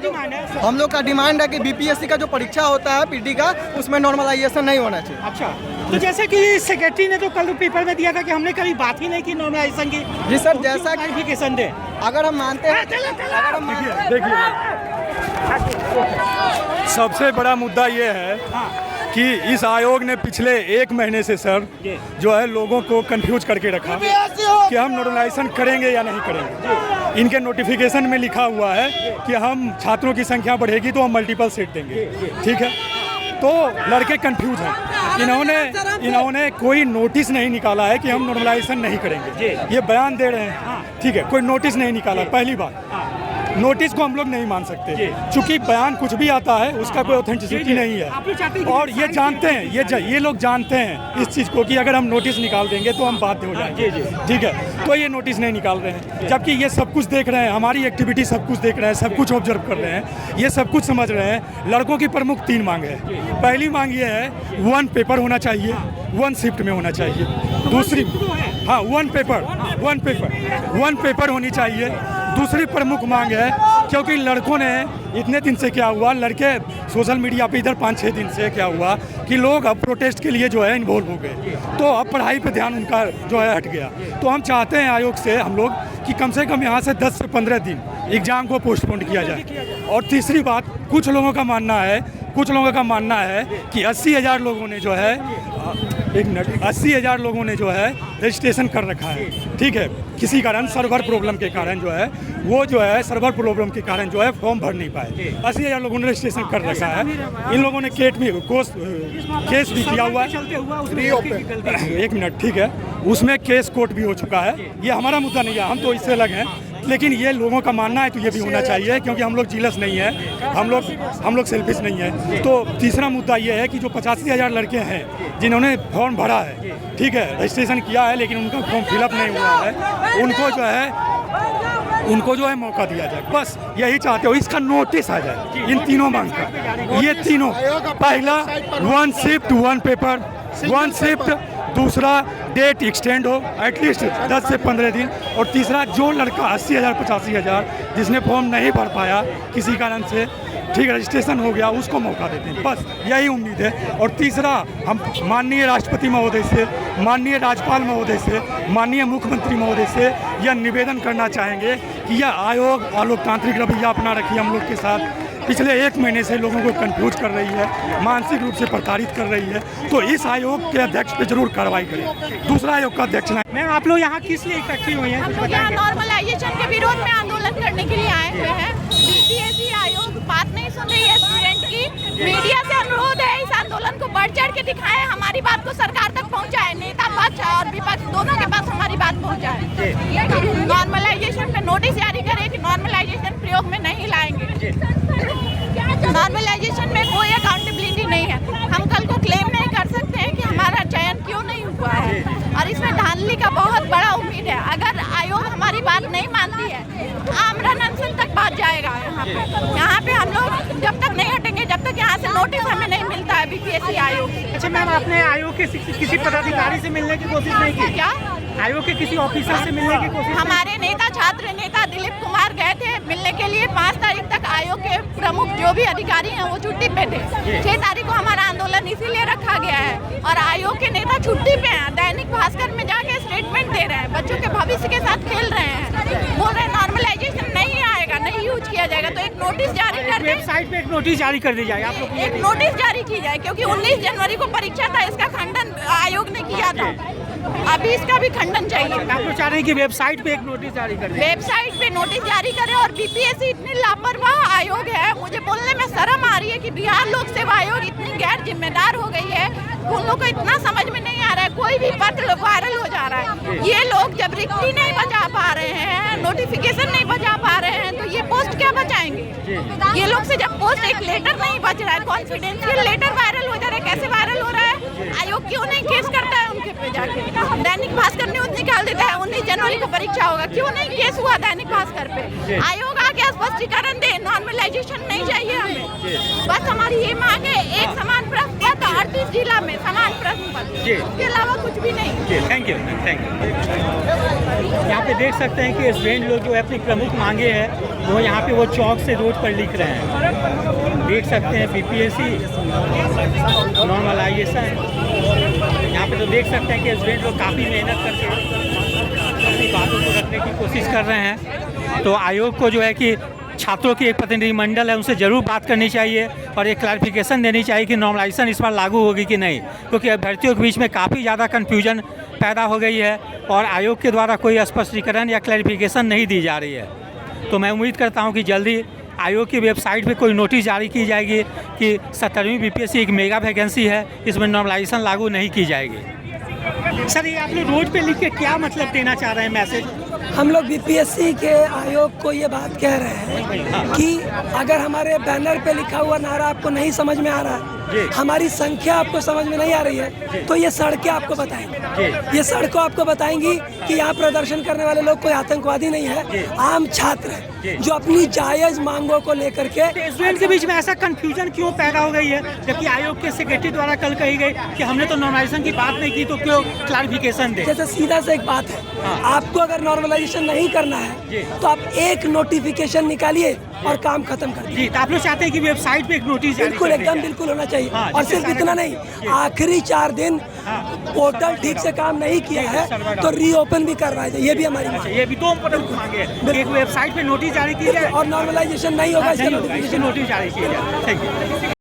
Demand है? हम लोग का डिमांड है कि बीपीएससी का जो परीक्षा होता है पीटी का, उसमें नॉर्मलाइजेशन नहीं होना चाहिए। अच्छा, तो जैसे कि सेक्रेटरी ने तो कल पेपर में दिया था कि हमने कभी बात ही नहीं की नॉर्मलाइजेशन की। जी सर, जैसा कि क्लैरिफिकेशन दे। अगर हम मानते हैं, अगर हम सबसे बड़ा मुद्दा ये है कि इस आयोग ने पिछले 1 महीने से सर जो है लोगों को कंफ्यूज करके रखा कि हम नॉर्मलाइजेशन करेंगे या नहीं करेंगे। इनके नोटिफिकेशन में लिखा हुआ है कि हम छात्रों की संख्या बढ़ेगी तो हम मल्टीपल सीट देंगे, ठीक है। तो लड़के कंफ्यूज हैं। इन्होंने कोई नोटिस नहीं निकाला है कि हम नॉर्मलाइजेशन नहीं करेंगे, ये बयान दे रहे हैं, ठीक है। कोई नोटिस नहीं निकाला, पहली बात। नोटिस को हम लोग नहीं मान सकते क्योंकि बयान कुछ भी आता है उसका कोई ऑथेंटिसिटी नहीं है। और ये जानते हैं, ये लोग जानते हैं इस चीज़ को कि अगर हम नोटिस निकाल देंगे तो हम बाध्य हो जाएंगे, ठीक है। तो ये नोटिस नहीं निकाल रहे हैं, जबकि ये सब कुछ देख रहे हैं, हमारी एक्टिविटी सब कुछ देख रहे हैं, सब कुछ ऑब्जर्व कर रहे हैं, ये सब कुछ समझ रहे हैं। लड़कों की प्रमुख 3 मांग है। पहली मांग ये है 1 पेपर होना चाहिए, 1 शिफ्ट में होना चाहिए। दूसरी, हाँ 1 पेपर होनी चाहिए। दूसरी प्रमुख मांग है, क्योंकि लड़कों ने इतने दिन से क्या हुआ, लड़के सोशल मीडिया पे इधर 5-6 दिन से क्या हुआ कि लोग अब प्रोटेस्ट के लिए जो है इन्वॉल्व हो गए, तो अब पढ़ाई पे ध्यान उनका जो है हट गया। तो हम चाहते हैं आयोग से हम लोग कि कम से कम यहाँ से 10 से 15 दिन एग्ज़ाम को पोस्टपोन किया जाए। और तीसरी बात, कुछ लोगों का मानना है कि 80,000 लोगों ने जो है 80,000 लोगों ने जो है रजिस्ट्रेशन कर रखा है, ठीक है। किसी कारण सर्वर प्रॉब्लम के कारण जो है सर्वर प्रॉब्लम के कारण जो है फॉर्म भर नहीं पाए। 80,000 लोगों ने रजिस्ट्रेशन कर रखा है। इन लोगों ने केस भी किया हुआ है। 1 मिनट, ठीक है। उसमें केस कोर्ट भी हो चुका है। ये हमारा मुद्दा नहीं है, हम तो इससे अलग हैं, लेकिन ये लोगों का मानना है तो ये भी होना चाहिए, क्योंकि हम लोग जीलस नहीं है, हम लोग सेल्फिश नहीं है। तो तीसरा मुद्दा ये है कि जो 85,000 लड़के हैं जिन्होंने फॉर्म भरा है, ठीक है, रजिस्ट्रेशन किया है, लेकिन उनका फॉर्म फिलअप नहीं हुआ है, उनको जो है मौका दिया जाए। बस यही चाहते हो, इसका नोटिस आ जाए इन तीनों मांग का। ये तीनों, पहला 1 शिफ्ट 1 पेपर, 1 शिफ्ट, दूसरा डेट एक्सटेंड हो एटलीस्ट 10 से 15 दिन, और तीसरा जो लड़का 80,000 85,000 जिसने फॉर्म नहीं भर पाया किसी कारण से, ठीक, रजिस्ट्रेशन हो गया, उसको मौका देते हैं। बस यही उम्मीद है। और तीसरा, हम माननीय राष्ट्रपति महोदय से, माननीय राज्यपाल महोदय से, माननीय मुख्यमंत्री महोदय से यह निवेदन करना चाहेंगे कि यह आयोग अलोकतांत्रिक रवैया अपना रखी हम लोग के साथ। पिछले 1 महीने से लोगों को कंफ्यूज कर रही है, मानसिक रूप से प्रताड़ित कर रही है। तो इस आयोग के अध्यक्ष पे जरूर कार्रवाई करें। दूसरा आयोग का अध्यक्ष नहीं। मैम, आप लोग यहाँ किस लिए इकट्ठी हुई हैं? हम लोग यहाँ नॉर्मलाइजेशन के विरोध में आंदोलन करने के लिए आए हुए हैं। बीपीएससी आयोग बात नहीं सुन रही है स्टूडेंट की। मीडिया से अनुरोध है इस आंदोलन को बढ़ चढ़ के दिखाएं, हमारी बात को सरकार तक पहुँचाए, नेता पक्ष और विपक्ष दोनों के पास हमारी बात पहुँचाए। नॉर्मलाइजेशन पे नोटिस जारी करें कि नॉर्मलाइजेशन प्रयोग में नहीं लाएंगे। नॉर्मलाइजेशन में कोई अकाउंटेबिलिटी नहीं है। हम कल को क्लेम नहीं कर सकते हैं कि हमारा चयन क्यों नहीं हुआ है, और इसमें धांधली का बहुत बड़ा उम्मीद है। अगर आयोग हमारी बात नहीं मानती है, आमरण अनशन तक बात जाएगा। यहाँ पे हम लोग जब तक नहीं हटेंगे, जब तक यहाँ से नोटिस हमें नहीं मिलता है बीपीएससी आयोग। अच्छा मैम, आपने आयोग के किसी पदाधिकारी से मिलने की कोशिश नहीं की? क्या आयोग के किसी ऑफिसर से मिलने की कोशिश? हमारे नेता, छात्र नेता दिलीप कुमार गए थे मिलने के लिए। 5 तारीख तक आयोग के प्रमुख जो भी अधिकारी हैं वो छुट्टी पे थे। 6 तारीख को हमारा आंदोलन इसीलिए रखा गया है, और आयोग के नेता छुट्टी पे हैं। दैनिक भास्कर में जाके स्टेटमेंट दे रहे हैं, बच्चों के भविष्य के साथ खेल रहे हैं, बोल रहे हैं नॉर्मलाइजेशन नहीं आएगा, नहीं यूज किया जाएगा। तो एक नोटिस जारी कर दें, वेबसाइट पे एक नोटिस जारी कर दी जाए। आप लोग एक नोटिस जारी की जाए, क्योंकि 19 जनवरी को परीक्षा था, इसका खंडन आयोग ने किया था। अभी इसका भी खंडन चाहिए। आप लोग चाह रहे हैं कि वेबसाइट पे एक नोटिस जारी करें? वेबसाइट पे नोटिस जारी करें। और बीपीएससी इतनी लापरवाह आयोग है, मुझे बोलने में शर्म आ रही है कि बिहार लोक सेवा आयोग इतनी गैर जिम्मेदार हो गई है। उन लोगों को इतना समझ में नहीं आ रहा है, कोई भी पत्र वायरल हो जा रहा है। ये लोग जब रिक्ति नहीं बचा पा रहे हैं, नोटिफिकेशन नहीं बचा पा रहे हैं, तो ये पोस्ट क्या बचाएंगे? ये लोग से जब पोस्ट, एक लेटर नहीं बच रहा है, कॉन्फिडेंशियल लेटर वायरल हो जा रहा है। कैसे वायरल हो रहा है? आयोग क्यों नहीं केस करता है उनके पे जाके? दैनिक भास्कर न्यूज निकाल देता है 19 जनवरी को परीक्षा होगा, क्यों नहीं केस हुआ दैनिक भास्कर पे? आयोग आगे स्पष्टीकरण दे, नॉर्मलाइजेशन नहीं चाहिए हमें। बस हमारी ये मांग है, एक समान प्रस्ताव 38 जिला में समान प्रश्न पत्र, जी। इसके अलावा कुछ भी नहीं। जी थैंक यू थैंक यू। यहाँ पे देख सकते हैं कि स्टूडेंट लोग जो है अपनी प्रमुख मांगे हैं वो यहाँ पे वो चौक से रोड पर लिख रहे हैं। देख सकते हैं बीपीएससी नॉर्मलाइजेशन। यहाँ पे तो देख सकते हैं कि स्टूडेंट लोग काफ़ी मेहनत करके अपनी बातों को रखने की कोशिश कर रहे हैं। तो आयोग को जो है कि छात्रों की एक प्रतिनिधिमंडल है, उनसे ज़रूर बात करनी चाहिए और एक क्लैरिफिकेशन देनी चाहिए कि नॉर्मलाइजेशन इस बार लागू होगी कि नहीं, क्योंकि अभ्यर्थियों के बीच में काफ़ी ज़्यादा कन्फ्यूजन पैदा हो गई है और आयोग के द्वारा कोई स्पष्टीकरण या क्लैरिफिकेशन नहीं दी जा रही है। तो मैं उम्मीद करता हूँ कि जल्दी आयोग की वेबसाइट पे कोई नोटिस जारी की जाएगी कि 17वीं बीपीएससी एक मेगा वैकेंसी है, इसमें नॉर्मलाइजेशन लागू नहीं की जाएगी। सर ये आप लोग रोड पे लिख के क्या मतलब देना चाह रहे हैं मैसेज? हम लोग बीपीएससी के आयोग को ये बात कह रहे हैं कि अगर हमारे बैनर पे लिखा हुआ नारा आपको नहीं समझ में आ रहा है, हमारी संख्या आपको समझ में नहीं आ रही है, तो ये सड़कें आपको बताएंगी। ये सड़कों आपको बताएंगी कि यहाँ प्रदर्शन करने वाले लोग कोई आतंकवादी नहीं है, आम छात्र है जो अपनी जायज मांगों को लेकर के। स्टूडेंट के बीच में ऐसा कंफ्यूजन क्यों पैदा हो गई है, जबकि आयोग के सेक्रेटरी द्वारा कल कही गई कि हमने तो नॉर्मलाइजेशन की बात नहीं की, तो क्यों क्लैरिफिकेशन दे? जैसे सीधा से एक बात है, आपको अगर नॉर्मलाइजेशन नहीं करना है तो आप एक नोटिफिकेशन निकालिए और काम खत्म कर दीजिए। जी, तो आप लोग चाहते हैं कि वेबसाइट पे एक नोटिस जारी बिल्कुल कर दी एकदम जाए। बिल्कुल होना चाहिए। हाँ, और जिससे सिर्फ इतना नहीं, आखिरी 4 दिन पोर्टल ठीक से काम नहीं किया है तो रीओपन भी करवाया जाए, ये भी हमारी मांग है। ये भी 2 इम्पोर्टेंट मांगे हैं। एक वेबसाइट पे नोटिस जारी की जाए और नॉर्मलाइजेशन नहीं होगा इसका नोटिस जारी की जाए। Thank you.